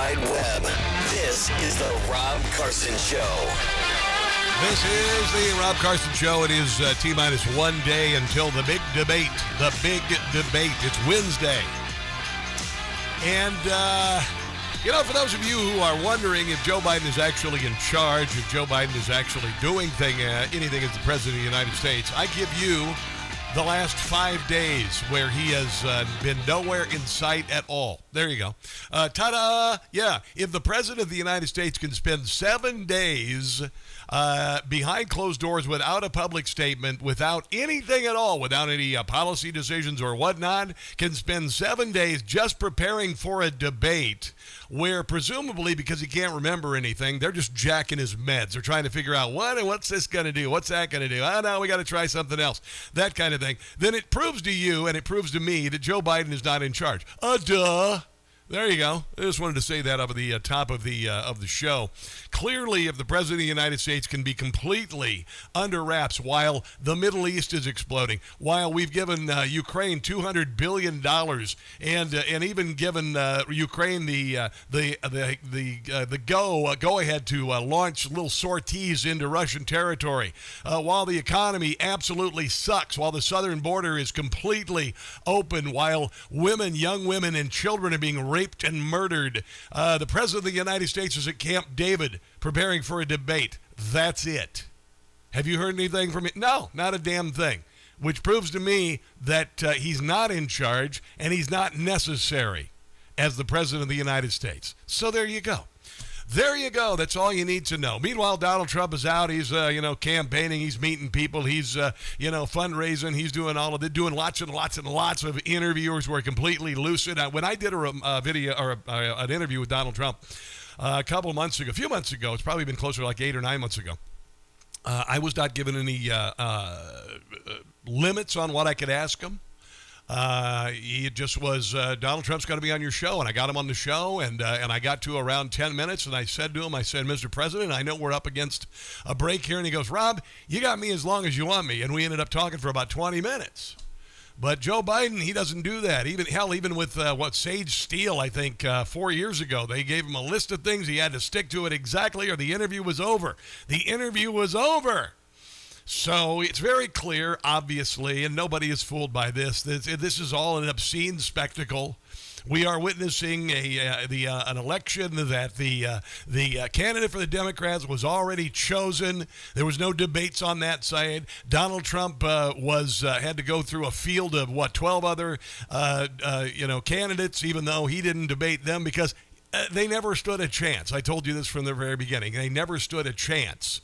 Wide Web. This is the Rob Carson Show. This is the Rob Carson Show. It is T-minus 1 day until the big debate. The big debate. It's Wednesday. And, for those of you who are wondering if Joe Biden is actually in charge, if Joe Biden is actually doing anything as the President of the United States, I give you the last 5 days where he has been nowhere in sight at all. There you go. Ta-da! Yeah, if the President of the United States can spend 7 days behind closed doors without a public statement, without anything at all, without any policy decisions or whatnot, can spend 7 days just preparing for a debate where presumably, because he can't remember anything, they're just jacking his meds. They're trying to figure out what's this going to do? What's that going to do? Oh, no, we got to try something else. That kind of thing. Then it proves to you and it proves to me that Joe Biden is not in charge. Duh. There you go. I just wanted to say that over the top of the show. Clearly, if the President of the United States can be completely under wraps while the Middle East is exploding, while we've given Ukraine $200 billion and even given Ukraine the go ahead to launch little sorties into Russian territory, while the economy absolutely sucks, while the southern border is completely open, while young women and children are being raped and murdered. The President of the United States is at Camp David preparing for a debate. That's it. Have you heard anything from him? No, not a damn thing. Which proves to me that he's not in charge and he's not necessary as the President of the United States. So there you go. There you go. That's all you need to know. Meanwhile, Donald Trump is out. He's, campaigning. He's meeting people. He's, fundraising. He's doing all of it, doing lots and lots and lots of interviewers who are completely lucid. When I did a video or an interview with Donald Trump a few months ago, it's probably been closer to like 8 or 9 months ago, I was not given any limits on what I could ask him. He just was, Donald Trump's going to be on your show, and I got him on the show, and I got to around 10 minutes, and I said to him, Mr. President, I know we're up against a break here, and he goes, Rob, you got me as long as you want me, and we ended up talking for about 20 minutes. But Joe Biden, he doesn't do that. Even with Sage Steele, I think 4 years ago, they gave him a list of things. He had to stick to it exactly, or the interview was over. The interview was over. So it's very clear, obviously, and nobody is fooled by this. This is all an obscene spectacle. We are witnessing an election that the candidate for the Democrats was already chosen. There was no debates on that side. Donald Trump had to go through a field of 12 other candidates, even though he didn't debate them because they never stood a chance. I told you this from the very beginning. They never stood a chance.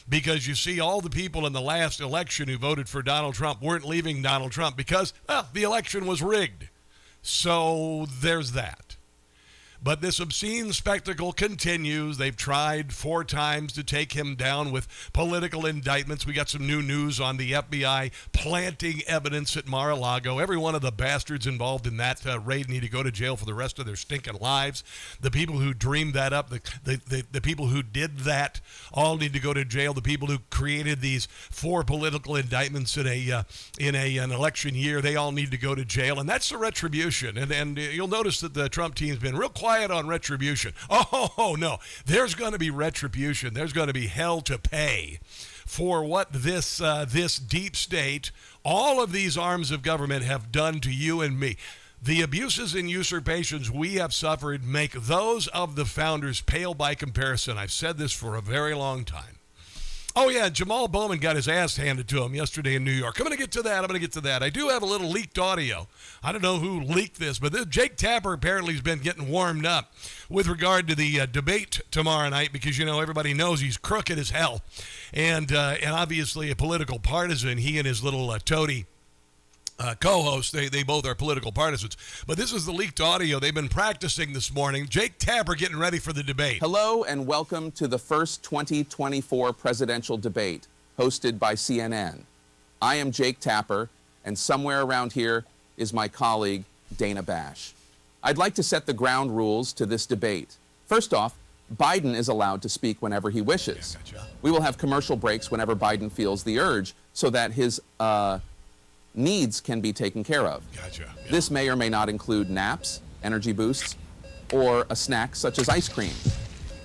Because you see, all the people in the last election who voted for Donald Trump weren't leaving Donald Trump because, the election was rigged. So there's that. But this obscene spectacle continues. They've tried 4 times to take him down with political indictments. We got some new news on the FBI planting evidence at Mar-a-Lago. Every one of the bastards involved in that raid need to go to jail for the rest of their stinking lives. The people who dreamed that up, the people who did that, all need to go to jail. The people who created these 4 political indictments in an election year, they all need to go to jail. And that's the retribution. And you'll notice that the Trump team's been real quiet on retribution. Oh, no. There's going to be retribution. There's going to be hell to pay for what this deep state, all of these arms of government have done to you and me. The abuses and usurpations we have suffered make those of the founders pale by comparison. I've said this for a very long time. Oh, yeah, Jamal Bowman got his ass handed to him yesterday in New York. I'm going to get to that. I do have a little leaked audio. I don't know who leaked this, but Jake Tapper apparently has been getting warmed up with regard to the debate tomorrow night because, everybody knows he's crooked as hell. And obviously a political partisan. He and his little toady co-hosts, they both are political partisans. But this is the leaked audio. They've been practicing this morning. Jake Tapper getting ready for the debate. Hello and welcome to the first 2024 presidential debate hosted by CNN. I am Jake Tapper, and somewhere around here is my colleague, Dana Bash. I'd like to set the ground rules to this debate. First off, Biden is allowed to speak whenever he wishes. Yeah, gotcha. We will have commercial breaks whenever Biden feels the urge so that his needs can be taken care of. Gotcha. Yeah. This may or may not include naps, energy boosts, or a snack such as ice cream.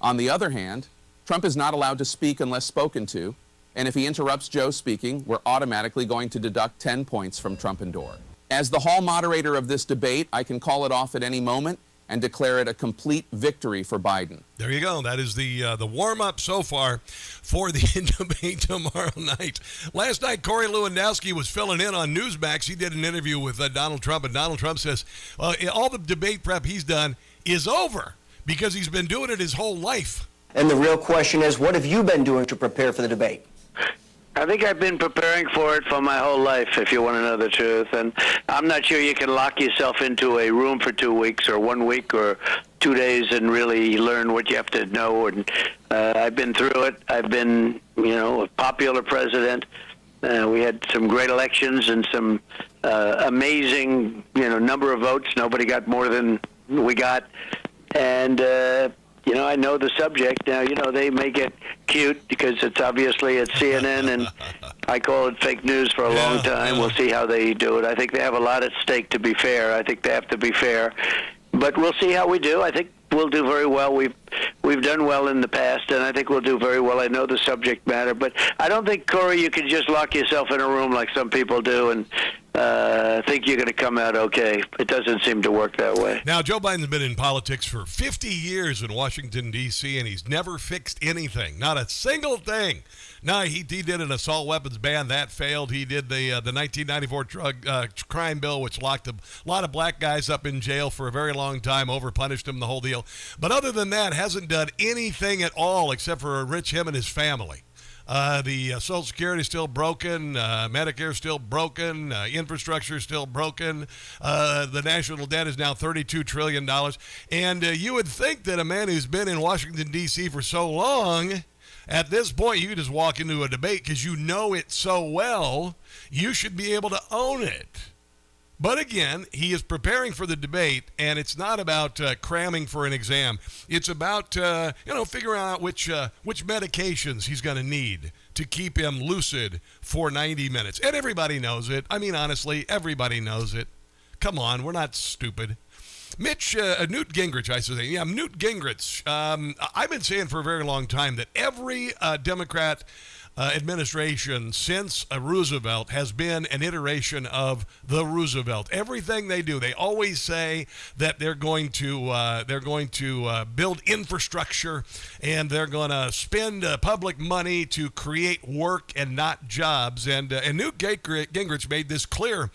On the other hand, Trump is not allowed to speak unless spoken to, and if he interrupts Joe speaking, we're automatically going to deduct 10 points from Trump and Dore. As the hall moderator of this debate, I can call it off at any moment and declare it a complete victory for Biden. There you go. That is the warm-up so far for the debate tomorrow night. Last night, Corey Lewandowski was filling in on Newsmax. He did an interview with Donald Trump, and Donald Trump says, well, all the debate prep he's done is over because he's been doing it his whole life. And the real question is, what have you been doing to prepare for the debate? I think I've been preparing for it for my whole life, if you want to know the truth. And I'm not sure you can lock yourself into a room for 2 weeks or 1 week or 2 days and really learn what you have to know. And I've been through it. I've been, a popular president. We had some great elections and some amazing, number of votes. Nobody got more than we got. And, I know the subject. Now, they make it cute because it's obviously at CNN, and I call it fake news for a long time. We'll see how they do it. I think they have a lot at stake, to be fair. I think they have to be fair. But we'll see how we do. I think we'll do very well. We've done well in the past, and I think we'll do very well. I know the subject matter, but I don't think, Corey, you can just lock yourself in a room like some people do and think you're going to come out okay. It doesn't seem to work that way. Now, Joe Biden's been in politics for 50 years in Washington, D.C., and he's never fixed anything, not a single thing. No, he did an assault weapons ban. That failed. He did the 1994 drug crime bill, which locked a lot of black guys up in jail for a very long time, overpunished them, the whole deal. But other than that, hasn't done anything at all except for enrich him and his family. The Social Security is still broken. Medicare is still broken. Infrastructure is still broken. The national debt is now $32 trillion. And you would think that a man who's been in Washington, D.C. for so long, at this point, you just walk into a debate because you know it so well, you should be able to own it. But again, he is preparing for the debate, and it's not about cramming for an exam. It's about figuring out which medications he's going to need to keep him lucid for 90 minutes. And everybody knows it. I mean, honestly, everybody knows it. Come on, we're not stupid. Newt Gingrich, I should say. Yeah, Newt Gingrich. I've been saying for a very long time that every Democrat administration since Roosevelt has been an iteration of the Roosevelt. Everything they do, they always say that they're going to build infrastructure and they're going to spend public money to create work and not jobs. And Newt Gingrich made this clear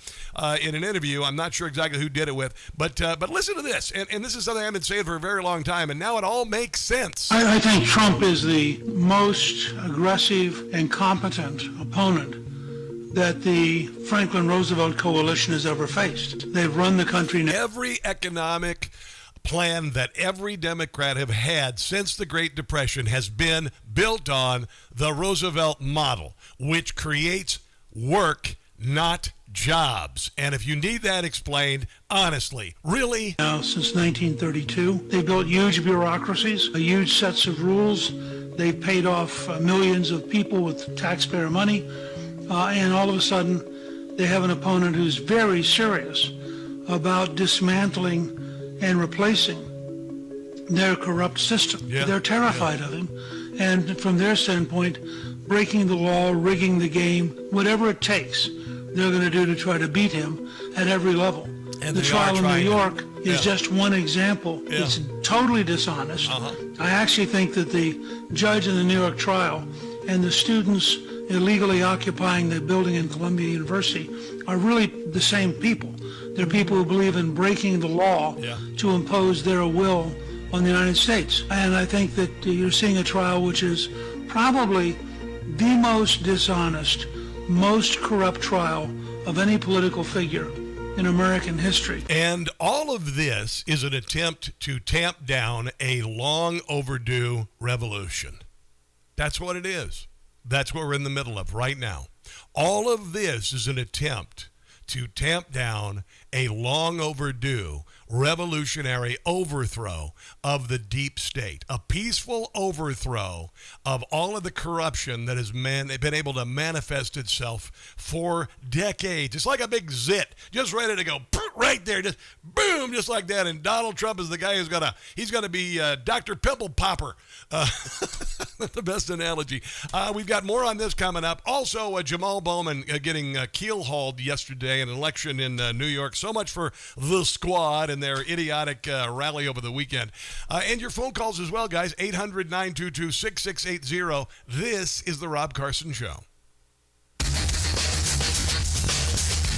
in an interview. I'm not sure exactly who did it with, but listen to this. And this is something I've been saying for a very long time, and now it all makes sense. I think Trump is the most aggressive and competent opponent that the Franklin Roosevelt coalition has ever faced. They've run the country now. Every economic plan that every Democrat have had since the Great Depression has been built on the Roosevelt model, which creates work, not jobs. And if you need that explained, honestly, really? Now, since 1932, they built huge bureaucracies, huge sets of rules. They've paid off millions of people with taxpayer money. And all of a sudden, they have an opponent who's very serious about dismantling and replacing their corrupt system. Yeah. They're terrified of him. And from their standpoint, breaking the law, rigging the game, whatever it takes, they're going to do to try to beat him at every level. And the trial in New York is Yeah. just one example. Yeah. It's totally dishonest. I actually think that the judge in the New York trial and the students illegally occupying the building in Columbia University are really the same people. They're people who believe in breaking the law to impose their will on the United States. And I think that you're seeing a trial which is probably the most dishonest, most corrupt trial of any political figure in American history. And all of this is an attempt to tamp down a long overdue revolution. That's what it is. That's what we're in the middle of right now. All of this is an attempt to tamp down a long overdue revolutionary overthrow of the deep state, a peaceful overthrow of all of the corruption that has been able to manifest itself for decades. It's like a big zit, just ready to go right there, just boom, just like that. And Donald Trump is the guy who's he's gonna be Dr. Pimple Popper. The best analogy. We've got more on this coming up. Also, Jamal Bowman getting keel-hauled yesterday in an election in New York. So much for the squad and their idiotic rally over the weekend. And your phone calls as well, guys. 800-922-6680. This is The Rob Carson Show.